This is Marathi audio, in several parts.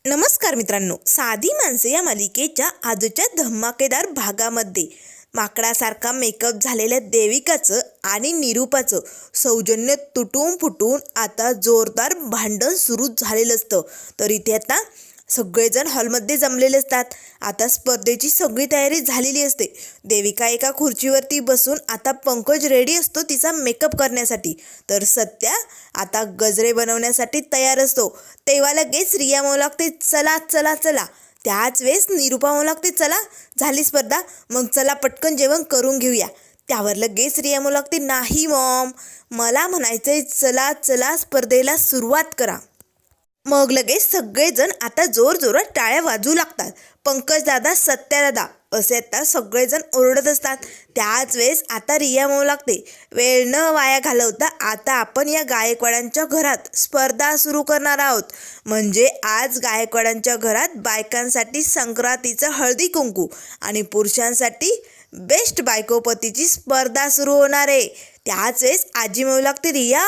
नमस्कार मित्रांनो, साधी माणसे या मालिकेच्या आजच्या धमाकेदार भागामध्ये माकडासारखा मेकअप झालेल्या देविकाचं आणि निरूपाचं सौजन्य तुटून फुटून आता जोरदार भांडण सुरू झालेलं असतं. तर इथे आता सगळेजण हॉलमध्ये जमलेले असतात. आता स्पर्धेची सगळी तयारी झालेली असते. देविका एका खुर्चीवरती बसून आता पंकज रेडी असतो तिचा मेकअप करण्यासाठी. तर सत्या आता गजरे बनवण्यासाठी तयार असतो. तेव्हा लगेच रिया म्हणू लागते, चला चला चला. त्याच वेळेस निरूपा म्हणू लागते, चला झाली स्पर्धा, मग चला पटकन जेवण करून घेऊया. त्यावर लगेच रिया म्हणू लागते, नाही मॉम, मला म्हणायचंय चला चला स्पर्धेला सुरुवात करा. मग लगेच सगळेजण आता जोरजोरात टाळ्या वाजवू लागतात. पंकज दादा, सत्या दादा असे आता सगळेजण ओरडत असतात. त्याच वेळेस आता रिया म्हणू लागते, वेळ न वाया घालवता आता आपण या गायकवाडांच्या घरात स्पर्धा सुरू करणार आहोत. म्हणजे आज गायकवाडांच्या घरात बायकांसाठी संक्रांतीचं हळदी कुंकू आणि पुरुषांसाठी बेस्ट बायकोपतीची स्पर्धा सुरू होणार आहे. त्याच वेळेस आजी म्हणू लागते, रिया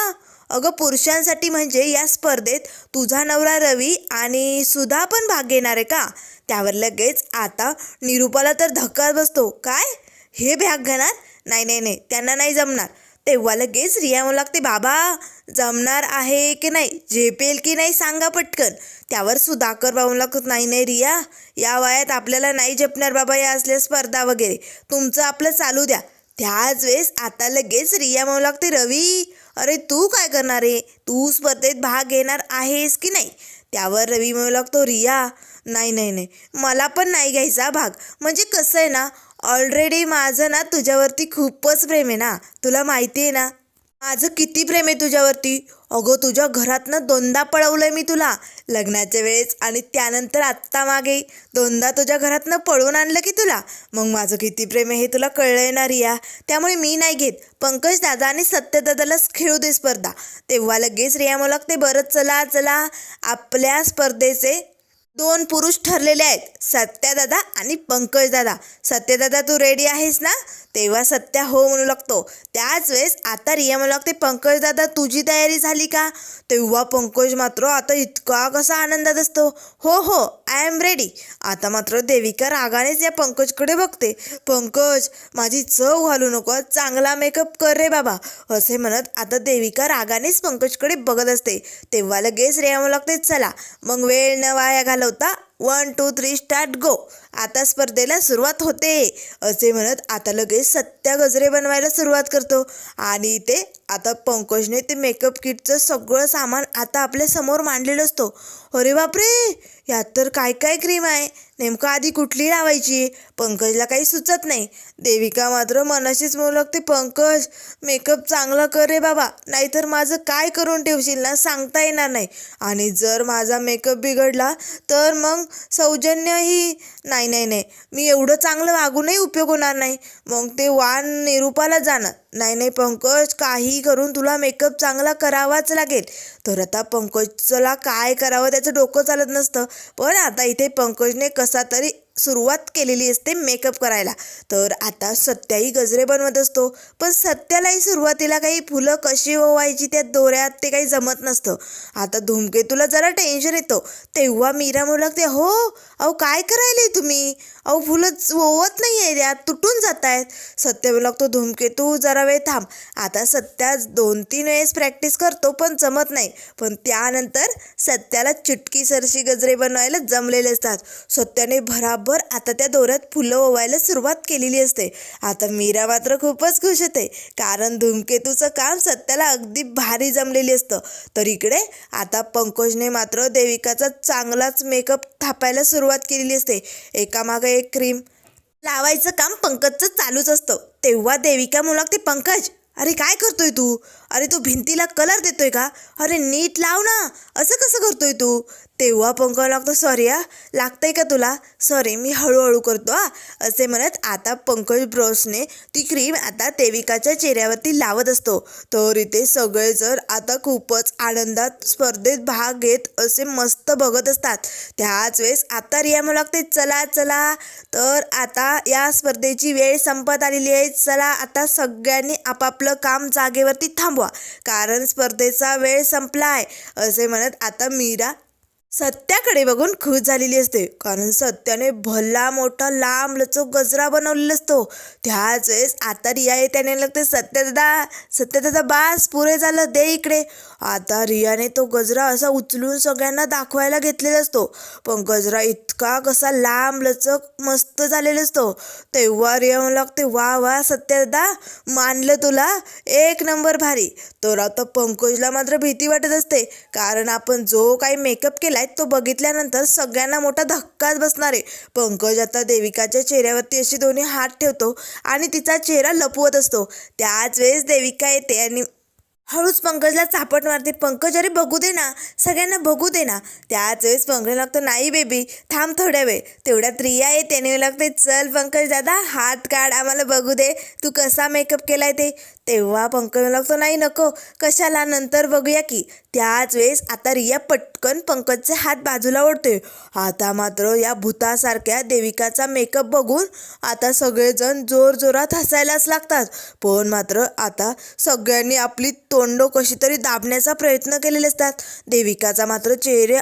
अगं, पुरुषांसाठी म्हणजे या स्पर्धेत तुझा नवरा रवी आणि सुधा पण भाग घेणार आहे का? त्यावर लगेच आता निरूपाला तर धक्का बसतो. काय, हे भाग घेणार? नाही नाही नाही, त्यांना नाही जमणार. तेव्हा लगेच रिया म्हणू लागते, बाबा जमणार आहे की नाही, झेपेल की नाही सांगा पटकन. त्यावर सुधाकर म्हणू लागतो, नाही नाही रिया, या वयात आपल्याला नाही झेपणार बाबा या असल्या स्पर्धा वगैरे, तुमचं आपलं चालू द्या. त्याच वेळेस आता लगेच रिया म्हणू लागते, रवी अरे तू काय करणार आहे, तू स्पर्धेत भाग घेणार आहेस की नाही? त्यावर रवी म्हणू लागतो, रिया नाही नाही नाही, मला पण नाही घ्यायचा भाग. म्हणजे कसं आहे ना, ऑलरेडी माझं ना तुझ्यावरती खूपच प्रेम आहे ना, तुला माहिती आहे ना माझं किती प्रेम आहे तुझ्यावरती. अगं, तुझ्या घरातनं दोनदा पळवलंय मी तुला, लग्नाच्या वेळेस आणि त्यानंतर आत्ता मागे दोनदा तुझ्या घरातनं पळवून आणलं की तुला. मग माझं किती प्रेम आहे हे तुला कळलंय ना रिया. त्यामुळे मी नाही घेत. पंकज दादा आणि सत्यदादालाच खेळू दे स्पर्धा. तेव्हा लगेच रिया म्हणू लागते, बरं चला चला, आपल्या स्पर्धेचे 2 पुरुष ठरलेले आहेत, सत्यादादा आणि पंकज दादा. सत्यदादा तू रेडी आहेस ना? तेव्हा सत्या हो म्हणू लागतो. त्याच वेळेस आता रिया म्हणू लागते, पंकज दादा तुझी तयारी झाली का? तेव्हा पंकज मात्र आता इतका कसा आनंदात असतो, हो हो आय एम रेडी. आता मात्र देविका रागानेच या पंकजकडे बघते. पंकज माझी चव घालू नको, चांगला मेकअप कर रे बाबा असे म्हणत आता देविका रागानेच पंकजकडे बघत असते. तेव्हा लगेच रिया म्हणू लागते, चला मग वेळ न वाया घालवता 1 2 3 स्टार्ट गो. आता स्पर्धेला सुरुवात होते असे म्हणत आता लगेच सत्या गजरे बनवायला सुरुवात करतो. आणि ते आता पंकजने ते मेकअप किटचं सगळं सामान आता आपल्या समोर मांडलेलं असतो. अरे बापरे, यात तर काय काय क्रीम आहे, नेमकं आधी कुठली लावायची? पंकजला काही सुचत नाही. देविका मात्र मनाशीच म्हणू लागते, पंकज मेकअप चांगला कर रे बाबा, नाहीतर माझं काय करून ठेवशील ना सांगता येणार नाही. आणि जर माझा मेकअप बिघडला तर मग सौजन्यही नाही नाही नाही, मी एवढं चांगलं वागूनही उपयोग होणार नाही. मग ते वाण निरूपाला जाणार. नाही नाही पंकज, काही करून तुला मेकअप चांगला करावाच लागेल. तर आता पंकजला काय करावं त्याचं डोकं चालत नसतं. पण आता इथे पंकजने कसा तरी सुरुवात केलेली असते मेकअप करायला. तर आता सत्याही गजरे बनवत असतो. पण सत्यालाही सुरुवातीला काही फुलं कशी ओवायची त्या दोऱ्यात ते काही जमत नसतं. आता धूमकेतूला जरा टेन्शन येतं. तेव्हा मीरा म्हणू लागते, हो अहो काय करायले तुम्ही, अहो फुलं ओवत नाही आहे, त्यात तुटून जात आहेत. सत्य म्हणू लागतो, धूमकेतू जरा वेळ थांब. आता सत्या 2-3 वेळेस प्रॅक्टिस करतो पण जमत नाही. पण त्यानंतर सत्याला चुटकी सरशी गजरे बनवायला जमलेले असतात. सत्याने भराभर आता त्या दोऱ्यात फुलं ओवायला सुरुवात केलेली असते. आता मीरा मात्र खूपच खुश होते, कारण धूमकेतूचं काम सत्याला अगदी भारी जमलेली असतं. तर इकडे आता पंकजने मात्र देविकाचा चांगलाच मेकअप थापायला सुरुवात केलेली असते. एकामागे एक क्रीम लावायचं काम पंकजचं चालूच असतं. तेव्हा देविका म्हणू लागते, पंकज अरे काय करतोय तू, अरे तू भिंतीला कलर देतोय का, अरे नीट लाव ना, असं कसं करतोय तू? तेव्हा पंकज लागतो, सॉरी लागतंय का तुला, सॉरी मी हळूहळू करतो असे म्हणत आता पंकज ब्रशने ती क्रीम आता देविकाच्या चेहऱ्यावरती लावत असतो. तर इथे सगळेजण आता खूपच आनंदात स्पर्धेत भाग घेत असे मस्त बघत असतात. त्याच वेळेस आता रिया म्हणू लागते, चला चला, तर आता या स्पर्धेची वेळ संपत आलेली आहे. चला आता सगळ्यांनी आपापलं काम जागेवरती थांबवा, कारण स्पर्धेचा वेळ संपला आहे असे म्हणत आता मीरा सत्याकडे बघून खुश झालेली असते, कारण सत्याने भला मोठा लांब लचक गजरा बनवलेला असतो. त्याच वेळेस आता रिया त्याने लागते, सत्यदादा बास पुरे झालं, दे इकडे. आता रियाने तो गजरा असा उचलून सगळ्यांना दाखवायला घेतलेला असतो, पण गजरा इतका कसा लांब लचक मस्त झालेला असतो. तेव्हा रिया म्हणू लागते, वा वा सत्यदादा, मानलं तुला, एक नंबर भारी. तर आता पंकजला मात्र भीती वाटत असते, कारण आपण जो काही मेकअप केला तो बघितल्यानंतर सगळ्यांना मोठा धक्काच बसणार आहे. पंकज आता देविकाच्या चेहऱ्यावरती अशी दोन्ही हात ठेवतो आणि तिचा चेहरा लपवत असतो. त्याच वेळेस देविका येते आणि हळूच पंकजला चापट मारते, पंकज अरे बघू दे ना, सगळ्यांना बघू दे ना. त्याच वेळेस पंकज लागतं, नाही बेबी थांब थोड्या वेळ. तेवढ्यात रिया त्याने लागते, चल पंकज दादा हात काढ, आम्हाला बघू दे तू कसा मेकअप केलाय ते. तेव्हा पंकज लागतो, नाही नको, कशाला, नंतर बघूया की. त्याच वेळेस आता रिया पटकन पंकजचे हात बाजूला ओढते. आता मात्र या भूतासारख्या देविकाचा मेकअप बघून आता सगळेजण जोरजोरात हसायलाच लागतात. पण मात्र आता सगळ्यांनी आपली तोंड कशी तरी दाबण्याचा प्रयत्न केलेले असतात. देविकाचा मात्र चेहरा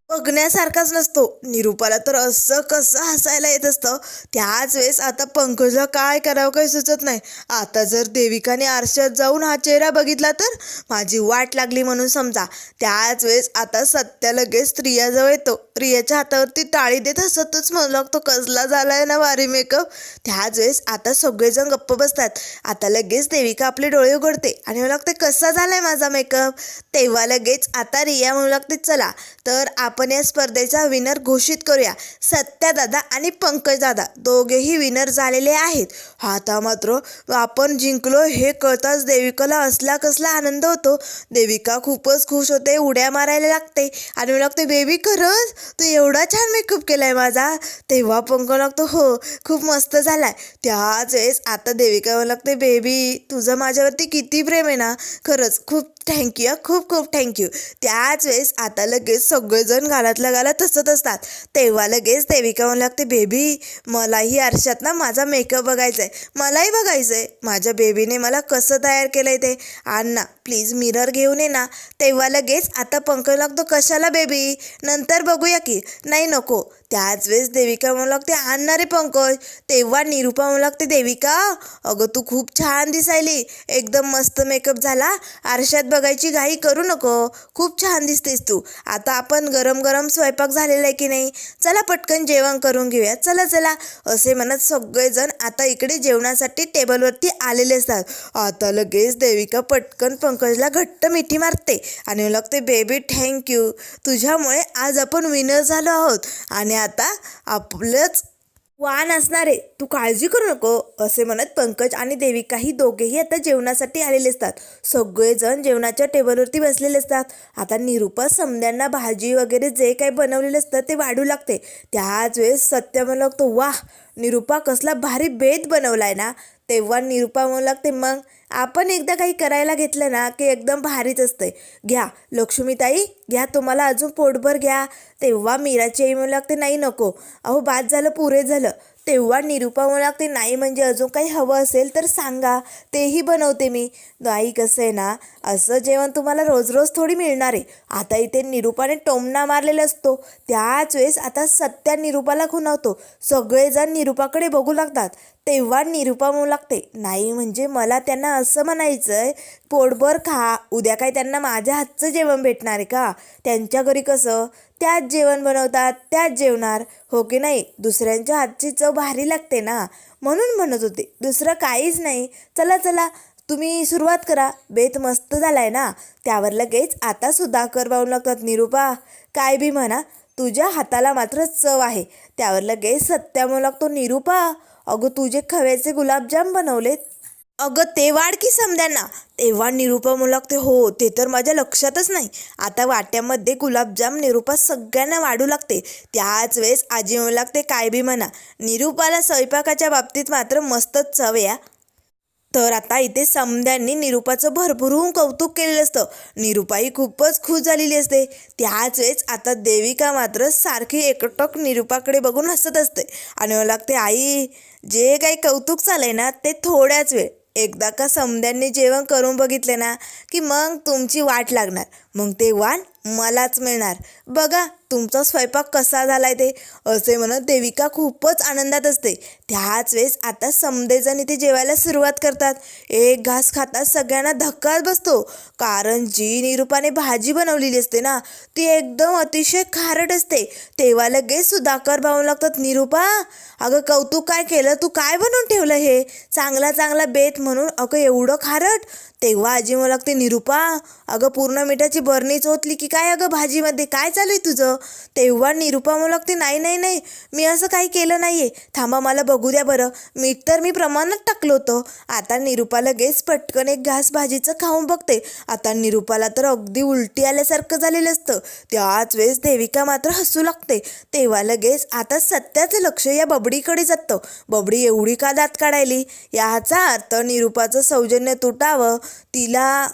बघण्यासारखाच नसतो. निरूपाला तर असं कसं हसायला येत असतं. त्याच वेळेस आता पंकजला काय करावं काही सुचत नाही. आता जर देविकाने आरशात जाऊन हा चेहरा बघितला तर माझी वाट लागली म्हणून समजा. त्याच वेळेस आता सत्या लगेच रियाजवळ येतो. रियाच्या हातावरती टाळी देत हसतच म्हणू लागतो, कसला झालाय ना भारी मेकअप. त्याच वेळेस आता सगळेजण गप्प बसतात. आता लगेच देविका आपले डोळे उघडते आणि म्हणू लागते, कसा झालाय माझा मेकअप. तेव्हा लगेच आता रिया म्हणू लागते, चला तर आपण या स्पर्धेचा विनर घोषित करूया. सत्यादादा आणि पंकजदादा दोघेही विनर झालेले आहेत. आता मात्र आपण जिंकलो हे कळताच देविकाला असला कसला आनंद होतो. देविका खूपच खुश होते, उड्या मारायला लागते आणि म्हणू लागते, बेबी खरंच तू एवढा छान मेकअप केलाय माझा. तेव्हा पंकज लागतो, हो खूप मस्त झालाय. त्याच वेळेस आता देविका म्हणू लागते, बेबी तुझं माझ्यावरती किती प्रेम आहे ना, खरंच खूप थँक्यू, खूप खूप थँक्यू. त्याच वेळेस आता लगेच सगळेजण गालातल्या गालात हसत असतात. तेव्हा लगेच देविका म्हणू लागते, बेबी मलाही आरशात ना माझा मेकअप बघायचा आहे, मलाही बघायचं आहे, माझ्या बेबीने मला कसं तयार केलं आहे ते. आण ना प्लीज, मिरर घेऊन ये ना. तेव्हा लगेच आता पंकज लागतो, कशाला बेबी, नंतर बघूया की. नाही नको. त्याच वेळेस देविका म्हणू लागते, आणणार रे पंकज. तेव्हा निरूपा म्हणू लागते, देविका अगं तू खूप छान दिसायली, एकदम मस्त मेकअप झाला, आरशात बघायची घाई करू नको, खूप छान दिसतेस तू. आता आपण गरम गरम स्वयंपाक झालेला आहे की नाही, चला पटकन जेवण करून घेऊया, चला चला. असे म्हणत सगळेजण आता इकडे जेवणासाठी टेबलवरती आलेले असतात. आता लगेच देविका पटकन पंकजला घट्ट मिठी मारते आणि लागते, बेबी थँक्यू, तुझ्यामुळे आज आपण विनर झालो आहोत आणि आता आपलंच वान असणार आहे, तू काळजी करू नको. असे म्हणत पंकज आणि देविका ही दोघेही आता जेवणासाठी आलेले असतात. सगळेजण जेवणाच्या टेबलवरती बसलेले असतात. आता निरूपा समद्यांना भाजी वगैरे जे काही बनवलेलं असतं ते वाढू लागते. त्याच वेळेस सत्य म्हणू लागतो, वाह निरूपा कसला भारी बेत बनवलाय ना. तेव्हा निरूपा म्हणू लागते, मग आपण एकदा काही करायला घेतलं ना की एकदम भारीच असतंय, घ्या लक्ष्मीताई घ्या, तुम्हाला अजून पोटभर घ्या. तेव्हा मीराची आई म्हणू लागते, नाही नको, अहो बाद झालं, पुरे झालं. तेव्हा निरूपा म्हणू लागते, नाही म्हणजे अजून काही हवं असेल तर सांगा, तेही बनवते मी. नाही कसं आहे ना, असं जेवण तुम्हाला रोज रोज थोडी मिळणार आहे. आता इथे निरूपाने टोमणा मारलेला असतो. त्याच वेळेस आता सत्या निरूपाला खुणावतो. सगळेजण निरूपाकडे बघू लागतात. तेव्हा निरूपा म्हणू लागते, नाही म्हणजे मला त्यांना असं म्हणायचं आहे, पोटभर खा, उद्या काय त्यांना माझ्या हातचं जेवण भेटणार आहे का. त्यांच्या घरी कसं त्याच जेवण बनवतात, त्याच जेवणार, हो की नाही. दुसऱ्यांच्या हातची चव भारी लागते ना, म्हणून म्हणत होते, दुसरं काहीच नाही. चला चला तुम्ही सुरुवात करा, बेत मस्त झालाय ना. त्यावर लगेच आता सुधाकर बाहू लागतात, निरूपा काय बी म्हणा, तुझ्या हाताला मात्र चव आहे. त्यावर लगेच सत्या म्हणू लागतो, निरूपा अगं तुझे खव्याचे गुलाबजाम बनवलेत, अगं ते वाढ की समद्यांना. तेव्हा निरूपा म्हणू लागते, हो ते तर माझ्या लक्षातच नाही. आता वाट्यामध्ये गुलाबजाम निरूपा सगळ्यांना वाढू लागते. त्याच वेळेस आजी म्हणू लागते, काय बी म्हणा, निरूपाला स्वयंपाकाच्या बाबतीत मात्र मस्तच चव या. तर आता इथे समद्यांनी निरूपाचं भरभरून कौतुक केलेलं असतं. निरूपाही खूपच खुश झालेली असते. त्याच वेळेस आता देविका मात्र सारखी एकटक निरूपाकडे बघून हसत असते आणि मला लागते, आई जे काही कौतुक चालय ना ते थोड्याच वेळ, एकदा का समद्यांनी जेवण करून बघितले ना की मग तुमची वाट लागणार, मग ते वाण मलाच मिळणार. बघा तुमचा स्वयंपाक कसा झालाय ते, असे म्हणत देविका खूपच आनंदात असते. त्याच वेळेस आता समदेजण इथे जेवायला सुरुवात करतात. एक घास खातात सगळ्यांना धक्काच बसतो, कारण जी निरूपाने भाजी बनवलेली असते ना ती एकदम अतिशय खारट असते. तेव्हा लगेच सुधाकर भाऊ लागतात, निरूपा अगं कौतुक काय केलं, तू काय बनवून ठेवलं हे, चांगला चांगला बेत म्हणून अगं एवढं खारट. तेव्हा आजी मला लागते, निरूपा अगं पूर्ण मिठाची बरणीच ओतली की काय अगं भाजीमध्ये, काय चालू आहे तुझं. तेव्हा निरूपा मला लागते, नाही नाही नाही मी असं काही केलं नाही आहे, थांबा मला बघू द्या बरं, मीठ तर मी प्रमाणात टाकलं होतं. आता निरूपा लगेच पटकन एक घास भाजीचं खाऊन बघते. आता निरूपाला तर अगदी उलटी आल्यासारखं झालेलं असतं. त्याच वेळेस देविका मात्र हसू लागते. तेव्हा लगेच आता सत्याचं लक्ष या बबडीकडे जातं. बबडी एवढी का दात काढायली, याचा अर्थ निरूपाचं सौजन्य तुटावं, तिला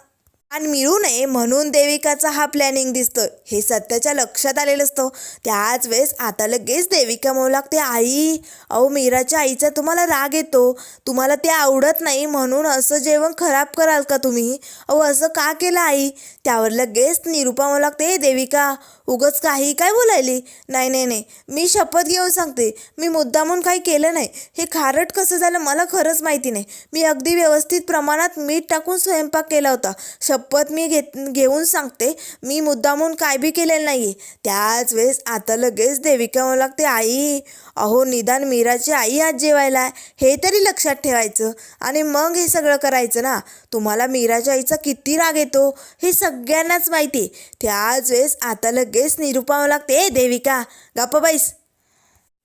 आणि मिळू नये म्हणून देविकाचा हा प्लॅनिंग दिसतं, हे सत्याच्या लक्षात आलेलं असतं. त्याच वेळेस आता लगेच देविका म्हणू लागते, आई अहो मीराच्या आईचा तुम्हाला राग येतो, तुम्हाला ते आवडत नाही म्हणून असं जेवण खराब कराल का तुम्ही, अहो असं का केलं आई. त्यावर लगेच निरूपा म्हणू लागते, देविका उगच काही काय बोलायली, नाही नाही नाही मी शपथ घेऊन सांगते मी मुद्दामून काही केलं नाही, हे खारट कसं झालं मला खरंच माहिती नाही, मी अगदी व्यवस्थित प्रमाणात मीठ टाकून स्वयंपाक केला होता, शपथ मी घेऊन सांगते मी मुद्दामून काय बी केलेलं नाही आहे. त्याच वेळेस आता लगेच देविका म्हणू लागते, आई अहो निदान मीराची आई आज जेवायला हे तरी लक्षात ठेवायचं आणि मग हे सगळं करायचं ना, तुम्हाला मीराच्या आईचा किती राग येतो हे सगळ्यांनाच माहिती. त्याच वेळेस आता लगेच निरूपा म्हणू लागते, देविका गप्प बैस,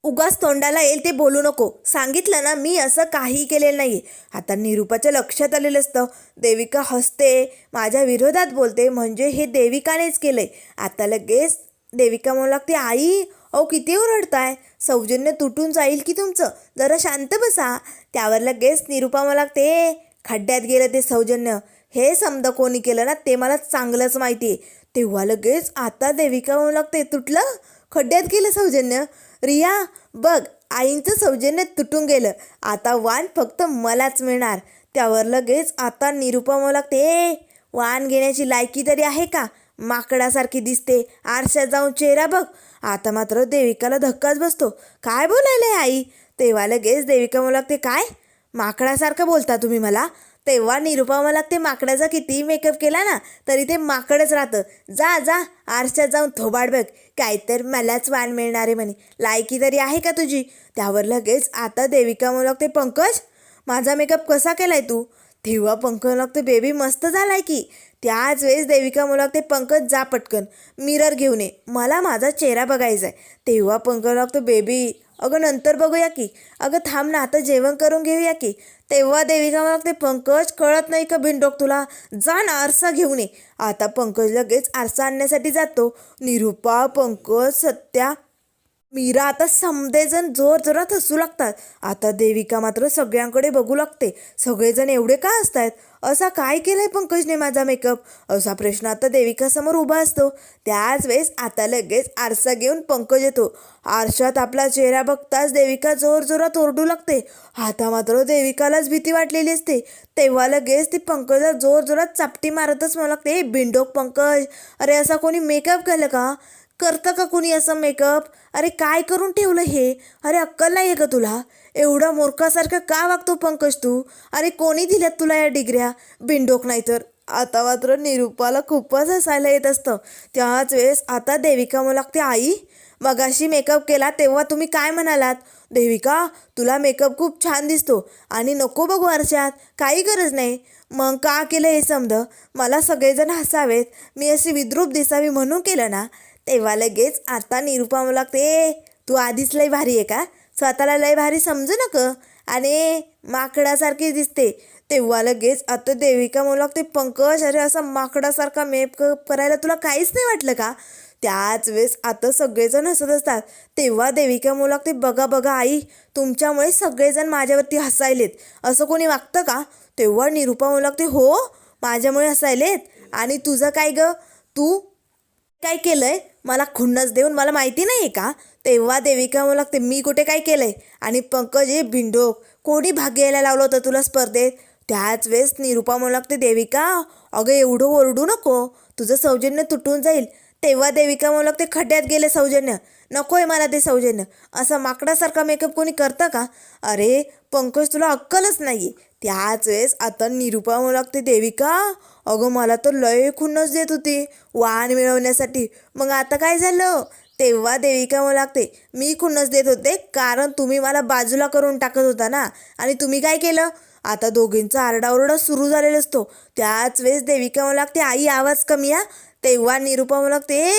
उगाच तोंडाला येईल ते बोलू नको, सांगितलं ना मी असं काही केलेलं नाही. आता निरूपाच्या लक्षात आलेलं असतं. देविका हसते, माझ्या विरोधात बोलते म्हणजे हे देविकानेच केलंय. आता लगेच देविका म्हणू लागते, आई अहो किती ओरडताय, सौजन्य तुटून जाईल की तुमचं, जरा शांत बसा. त्यावर लगेच निरूपा म्हणू लागते, खड्ड्यात गेलं ते सौजन्य, हे समजा कोणी केलं ना ते मला चांगलंच माहिती आहे. तेव्हा लगेच आता देविका म्हणू लागते, तुटलं, खड्ड्यात गेलं सौजन्य, रिया बघ आईंचं सौजन्य तुटून गेलं, आता वाण फक्त मलाच मिळणार. त्यावर लगेच आता निरूपा म्हणू लागते, वाण घेण्याची लायकी तरी आहे का, माकडासारखी दिसते, आरशात जाऊन चेहरा बघ. आता मात्र देविकाला धक्काच बसतो, काय बोलायलंय आई. तेव्हा लगेच देविका म्हणू लागते, काय माकडासारखं बोलता तुम्ही मला. तेव्हा निरूपा मला लागते, माकडाचा कितीही मेकअप केला ना तरी ते माकडच राहतं, जा जा आरशात जाऊन थोबाड बघ, काय तर मलाच वाण मिळणार आहे म्हणे, लायकी तरी आहे का तुझी. त्यावर लगेच आता देविका म्हणू लागते, पंकज माझा मेकअप कसा केलाय तू. तेव्हा पंकज लागते, बेबी मस्त झालाय की. त्याच वेळेस देविका म्हणू लागते, पंकज जा पटकन मिरर घेऊन ये, मला माझा चेहरा बघायचा आहे. तेव्हा पंकज लागतो, बेबी अगं नंतर बघूया की, अगं थांब ना आता जेवण करून घेऊया की. तेव्हा देविका म्हणू लागते, पंकज कळत नाही का बिनडोक तुला, जा ना आरसा घेऊन ये. आता पंकज लगेच आरसा आणण्यासाठी जातो. निरूपा, पंकज, सत्या, मीरा आता समदेजण जोर जोरात हसू लागतात. आता देविका मात्र सगळ्यांकडे बघू लागते, सगळेजण एवढे का हसतायत, असा काय केलाय पंकजने माझा मेकअप, असा प्रश्न आता देविकासमोर उभा असतो. त्याच वेळेस आता लगेच आरसा घेऊन पंकज येतो. आरशात आपला चेहरा बघताच देविका जोर जोरात ओरडू लागते. आता मात्र देविकालाच भीती वाटलेली असते. तेव्हा लगेच ती पंकजला जोर जोरात चापटी मारतच म्हणू लागते, बिनडोक पंकज, अरे असा कोणी मेकअप केलं का, करतं का कुणी असं मेकअप, अरे काय करून ठेवलं हे, अरे अक्कल नाही आहे का तुला, एवढा मूर्खासारखं का वागतो पंकज तू, अरे कोणी दिल्यात तुला या डिग्र्या, बिनडोक नाही तर. आता मात्र निरूपाला खूपच हसायला येत असतं. त्याच वेळेस आता देविका म्हणू लागते, आई मगाशी मेकअप केला तेव्हा तुम्ही काय म्हणालात, देविका तुला मेकअप खूप छान दिसतो आणि नको बघू आरशात, काही गरज नाही, मग का केलं हे समज, मला सगळेजण हसावेत, मी अशी विद्रूप दिसावी म्हणून केलं ना. तेव्हा लगेच आता निरूपा म्हणू लागते, तू आधीच लय भारी आहे का, स्वतःला लय भारी समजू नको आणि माकडासारखी दिसते. तेव्हा लगेच आता देविका म्हणू लागते, पंकज अरे असा माकडासारखा मेकअप करायला तुला काहीच नाही वाटलं का. त्याच वेळेस आता सगळेजण हसत असतात. तेव्हा देविका म्हणू लागते, बघा बघा आई तुमच्यामुळे सगळेजण माझ्यावरती हसायलेत, असं कोणी वागतं का. तेव्हा निरूपा म्हणू लागते, हो माझ्यामुळे हसायलेत, आणि तुझं काय ग, तू काय केलंय मला खुन्नस देऊन, मला माहिती नाही आहे का. तेव्हा देविका म्हणू लागते, मी कुठे काय केलंय, आणि पंकज हे भिंडोक, कोणी भाग घ्यायला लावलं होतं तुला स्पर्धेत. त्याच वेळेस निरूपा म्हणू लागते, देविका अगं एवढं ओरडू नको, तुझं सौजन्य तुटून जाईल. तेव्हा देविका म्हणू लागते, खड्ड्यात गेले सौजन्य, नकोय मला ते सौजन्य. असं माकडासारखा मेकअप कोणी करतं का? अरे पंकज, तुला अक्कलच नाही. त्याच वेळेस आता निरूपा म्हणू लागते, देविका अगं मला तर लय खुन्नस देत होती वाण मिळवण्यासाठी, मग आता काय झालं? तेव्हा देविका म्हणू लागते, मी खुन्नस देत होते कारण तुम्ही मला बाजूला करून टाकत होता ना, आणि तुम्ही काय केलं? आता दोघींचा आरडाओरडा सुरू झालेला असतो. त्याच वेळेस देविका म्हणू लागते, आई आवाज कमी या. तेव्हा निरूपा म्हणू लागते,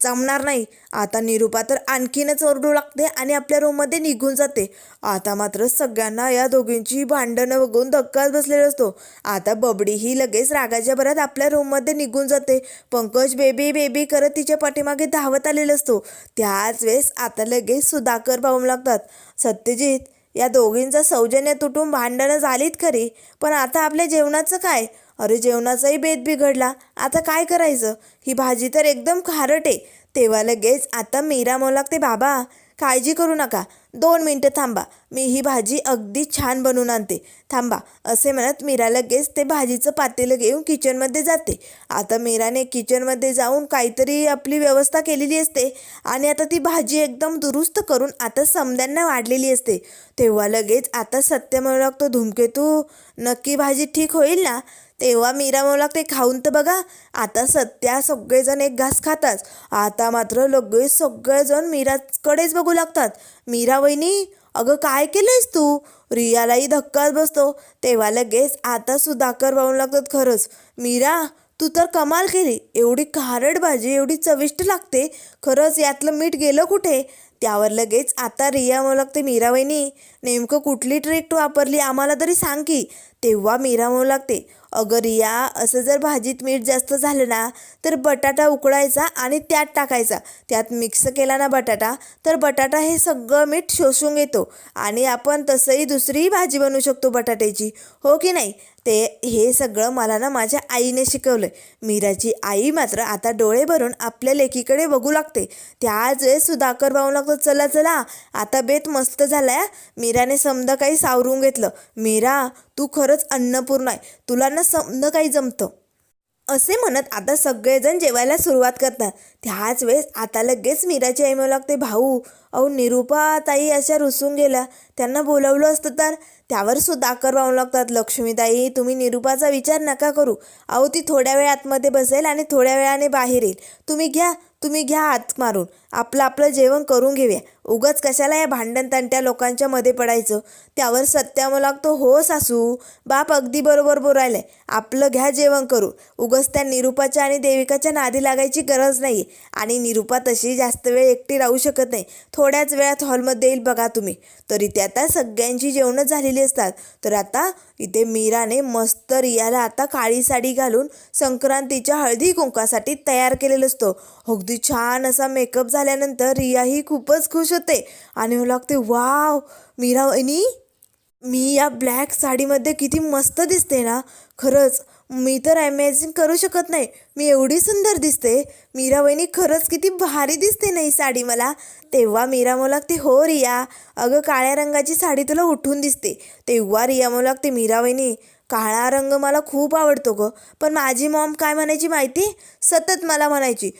जमणार नाही. आता निरूपा तर आणखीनच ओरडू लागते आणि आपल्या रूममध्ये निघून जाते. आता मात्र सगळ्यांना या दोघींची भांडणं बघून धक्काच बसलेला असतो. आता बबडीही लगेच रागाच्या भरात आपल्या रूममध्ये निघून जाते. पंकज बेबी बेबी करत तिच्या पाठीमागे धावत आलेला असतो. त्याच वेळेस आता लगेच सुधाकर पाहू लागतात, सत्यजित या दोघींचं सौजन्य तुटून भांडणं झालीत खरी, पण आता आपल्या जेवणाचं काय? अरे जेवणाचाही बेत बिघडला, आता काय करायचं? ही भाजी तर एकदम खारट आहे. तेव्हा लगेच आता मीरा म्हणू लागते, बाबा काळजी करू नका, 2 मिनटं थांबा, मी ही भाजी अगदी छान बनवून आणते, थांबा. असे म्हणत मीरा लगेच ते भाजीचं पातेलं घेऊन किचनमध्ये जाते. आता मीराने किचनमध्ये जाऊन काहीतरी आपली व्यवस्था केलेली असते आणि आता ती भाजी एकदम दुरुस्त करून आता समद्यांना वाढलेली असते. तेव्हा लगेच आता सत्य म्हणू लागतो, धूमकेतू नक्की भाजी ठीक होईल ना? तेव्हा मीरा म्हणू लागते, खाऊन तर बघा. आता सत्या सगळेजण एक घास खातात. आता मात्र लगेच सगळेजण मीराकडेच बघू लागतात. मीरा वहिनी, अगं काय केलंयस तू? रियालाही धक्काच बसतो. तेव्हा लगेच आता सुधाकर म्हणू लागतात, खरंच मीरा तू तर कमाल केली, एवढी खारट भाजी एवढी चविष्ट लागते, खरंच यातलं मीठ गेलं कुठे? त्यावर लगेच आता रिया म्हणू लागते, मीरा वहिनी नेमकं कुठली ट्रिक वापरली आम्हाला तरी सांग की. तेव्हा मीरा म्हणू लागते, अगं रिया, असं जर भाजीत मीठ जास्त झालं ना तर बटाटा उकळायचा आणि त्यात टाकायचा, त्यात मिक्स केला ना बटाटा तर बटाटा हे सगळं मीठ शोषून घेतो आणि आपण तसंही दुसरीही भाजी बनवू शकतो बटाट्याची, हो की नाही? हे सगळं मला ना माझ्या आईने शिकवलं. मीराची आई मात्र आता डोळे भरून आपल्या लेकीकडे बघू लागते. त्याच वेळेस सुधाकर भाऊ लागतो, चला चला आता बेत मस्त झालाय. मीराने समजा काही सावरून घेतलं. मीरा तू खरंच अन्नपूर्ण आहे, तुला ना समजा काही जमतं, असे म्हणत आता सगळेजण जेवायला सुरुवात करतात. त्याच वेळेस आता लगेच मीराची आई म्हणू लागते, भाऊ अहो निरूपा ताई अशा रुसून गेल्या, त्यांना बोलावलं असतं तर. त्यावर सुधाकर भाऊ लागतात, लक्ष्मीताई तुम्ही निरूपाचा विचार नका करू, अहो ती थोड्या वेळ आतमध्ये बसेल आणि थोड्या वेळाने बाहेर येईल, तुम्ही घ्या हात मारून, आपलं जेवण करून घेऊया, उगाच कशाला या भांडण तंट्या लोकांच्या मध्ये पडायचं. त्यावर सत्या म्हणू लागतो, हो सासू बाप अगदी बरोबर बोलायलंय, आपलं घ्या जेवण करू, उगाच त्या निरूपाच्या आणि देविकाच्या नादी लागायची गरज नाही. आणि निरूपा तशी जास्त वेळ एकटी राहू शकत नाही, थोड्याच वेळात हॉलमध्ये येईल बघा तुम्ही. तरी ते आता सगळ्यांची जेवणं झालेली असतात. तर आता इथे मीराने मस्त रियाला आता काळी साडी घालून संक्रांतीच्या हळदी कुंकासाठी तयार केलेलं असतं. अगदी छान असा मेकअप झाल्यानंतर रिया ही खूपच खुश होते आणि मला लागते, वाव मीरा वहिनी, मी या ब्लॅक साडीमध्ये किती मस्त दिसते ना, खरंच मी तर इमॅजिन करू शकत नाही मी एवढी सुंदर दिसते. मीरा वहिनी खरंच किती भारी दिसते ना ही साडी मला. तेव्हा मीरा म्हणू लागते, हो रिया अगं काळ्या रंगाची साडी तुला उठून दिसते. तेव्हा रिया म्हणू लागते, मीरा वहिनी काळा रंग मला खूप आवडतो गं, पण माझी मॉम काय म्हणायची माहिती, सतत मला म्हणायची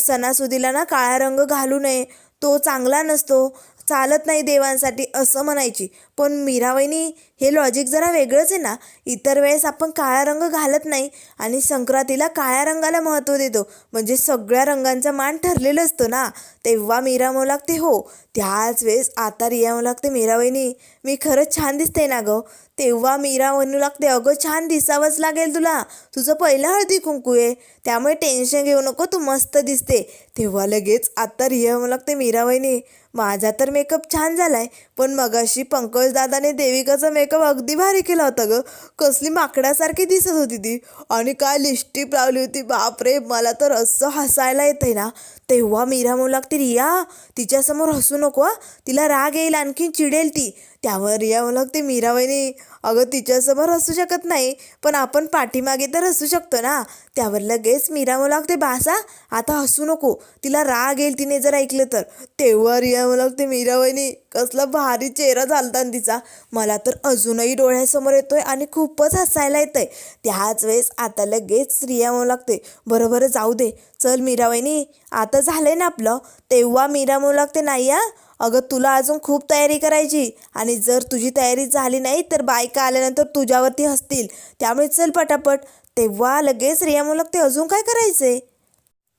सणासुदीला ना काळा रंग घालू नये, तो चांगला नसतो, चालत नाही देवांसाठी, असं म्हणायची. पण मीरा वहिनी हे लॉजिक जरा वेगळंच आहे ना, इतर वेळेस आपण काळा रंग घालत नाही आणि संक्रांतीला काळ्या रंगाला महत्त्व देतो, म्हणजे सगळ्या रंगांचा मान ठरलेलं असतं ना. तेव्हा मीरा म्हणू लागते, हो. त्याच वेळेस आता रिया म्हणू लागते, मीरा वहिनी मी खरंच छान दिसते ना गं? तेव्हा मीरा म्हणू लागते, अगं छान दिसावंच लागेल तुला, तुझं पहिलं हळदी कुंकू आहे, त्यामुळे टेन्शन घेऊ नको, तू मस्त दिसते. तेव्हा लगेच आता रिया म्हणू लागते, मीरा वहिनी माझा तर मेकअप छान झालाय, पण मगाशी पंकज दादाने देविकाचा मेकअप अगदी भारी केला होता गं, कसली माकडासारखी दिसत होती ती, आणि काय लिपस्टिक लावली होती, बापरे मला तर असं हसायला येतंय ना. तेव्हा मीरा म्हणू लागते, रिया तिच्यासमोर हसू नको, तिला राग येईल, आणखीन चिडेल ती. त्यावर रिया म्हणू लागते, मीरा वहिनी अगं तिच्यासमोर हसू शकत नाही, पण आपण पाठीमागे तर हसू शकतो ना. त्यावर लगेच मीरा म्हणू लागते, बासा आता हसू नको, तिला राग येईल तिने जर ऐकलं तर. तेव्हा रिया म्हणू लागते, मीरा वहिनी कसला भारी चेहरा झालता ना तिचा, मला तर अजूनही डोळ्यासमोर येतोय आणि खूपच हसायला येतंय. त्याच वेळेस आता लगेच रिया म्हणू लागते, बरं बरं जाऊ दे, चल मीरा वहिनी आता झालंय ना आपलं. तेव्हा मीरा म्हणू लागते, नाही या अगं तुला अजून खूप तयारी करायची, आणि जर तुझी तयारी झाली नाही तर बायका आल्यानंतर तुझ्यावरती हसतील, त्यामुळे चल पटापट. तेव्हा लगेच रिया म्हणू लागते, अजून काय करायचंय.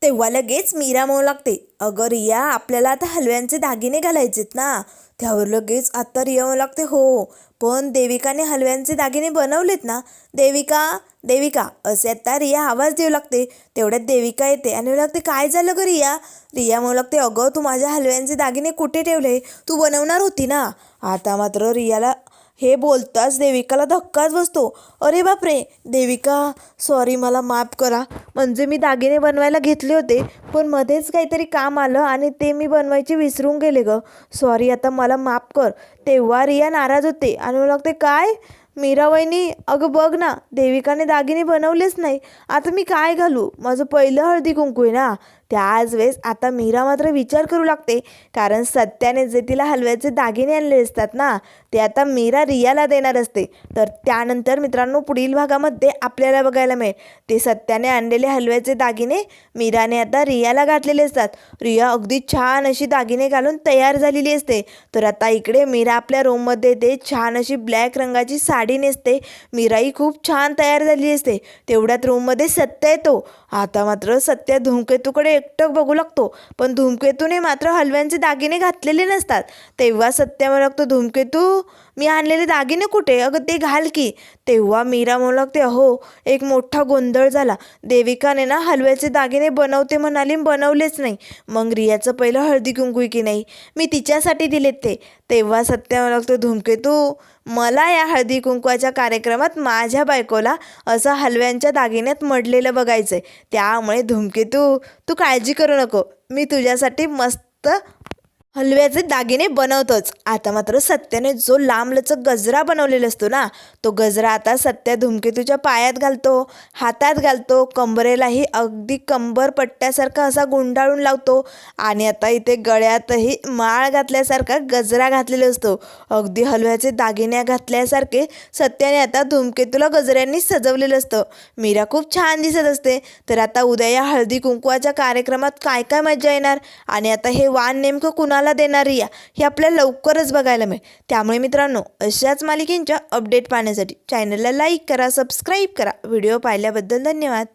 तेव्हा लगेच मीरा म्हणू लागते, अगं रिया आपल्याला आता हलव्यांचे दागिने घालायचेत ना. त्यावर लगेच आता रिया म्हणू लागते, हो पण देविकाने हलव्यांचे दागिने बनवलेत ना. देविका देविका असे आता रिया आवाज देऊ लागते. तेवढ्यात देविका येते आणि म्हणू लागते, काय झालं गं रिया. रिया म्हणू लागते, अगं तू माझ्या हलव्यांचे दागिने कुठे ठेवले, तू बनवणार होती ना. आता मात्र रियाला हे बोलताच देविकाला धक्काच बसतो. अरे बापरे, देविका सॉरी मला माफ करा, म्हणजे मी दागिने बनवायला घेतले होते पण मध्येच काहीतरी काम आलं आणि ते मी बनवायचे विसरून गेले गं, सॉरी आता मला माफ कर. तेव्हा रिया नाराज होते आणि मला लागते, काय मीरा वहिनी अगं बघ ना, देविकाने दागिने बनवलेच नाही, आता मी काय घालू, माझं पहिलं हळदी कुंकू आहे ना. त्याच वेळेस आता मीरा मात्र विचार करू लागते, कारण सत्याने जे तिला हलव्याचे दागिने आणले असतात ना, ते आता मीरा रियाला देणार असते. तर त्यानंतर मित्रांनो पुढील भागामध्ये आपल्याला बघायला मिळेल ते सत्याने आणलेले हलव्याचे दागिने मीराने आता रियाला घातलेले असतात. रिया अगदी छान अशी दागिने घालून तयार झालेली असते. तर आता इकडे मीरा आपल्या रूममध्ये येते, छान अशी ब्लॅक रंगाची साडी नेसते. मीराही खूप छान तयार झालेली असते. तेवढ्यात रूममध्ये सत्य येतो. आता मात्र सत्य धूमकेतूकडे एकटक बघू लागतो, पण धूमकेतूने मात्र हलव्यांचे दागिने घातलेले नसतात. तेव्हा सत्य म्हणू लागतो, धूमकेतू मी आणलेले दागिने कुठे, अगं ते घाल की. तेव्हा मीरा म्हणू लागते, अहो एक मोठा गोंधळ झाला, देविकाने ना हलव्याचे दागिने बनवते म्हणाली, बनवलेच नाही. मग रियाचं पहिलं हळदी कुंकू की नाही, मी तिच्यासाठी दिलेत ते. तेव्हा सत्य म्हणू लागतो, धूमकेतू मला या हळदी कुंकवाच्या कार्यक्रमात माझ्या बायकोला असं हलव्यांच्या दागिन्यात मडलेलं बघायचंय, त्यामुळे धूमकेतू तू काळजी करू नको, मी तुझ्यासाठी मस्त हलव्याचे दागिने बनवतोच. आता मात्र सत्याने जो लांबलचक गजरा बनवलेला असतो ना, तो गजरा आता सत्या धूमकेतूच्या पायात घालतो, हातात घालतो, कंबरेलाही अगदी कंबर पट्ट्यासारखा असा गुंडाळून लावतो, आणि आता इथे गळ्यातही माळ घातल्यासारखा गजरा घातलेला असतो. अगदी हलव्याचे दागिने घातल्यासारखे सत्याने आता धूमकेतूला गजऱ्यांनी सजवलेलं असतं. मीरा खूप छान दिसत असते. तर आता उद्या या हळदी कुंकवाच्या कार्यक्रमात काय काय मजा येणार, आणि आता हे वाण नेमकं कुणाला देणार रिया, हे आपल्याला लवकरच बघायला मिळेल. त्यामुळे मित्रांनो अशाच मालिकेंच्या अपडेट पाहण्यासाठी चॅनलला लाईक करा, सबस्क्राईब करा. व्हिडिओ पाहिल्याबद्दल धन्यवाद.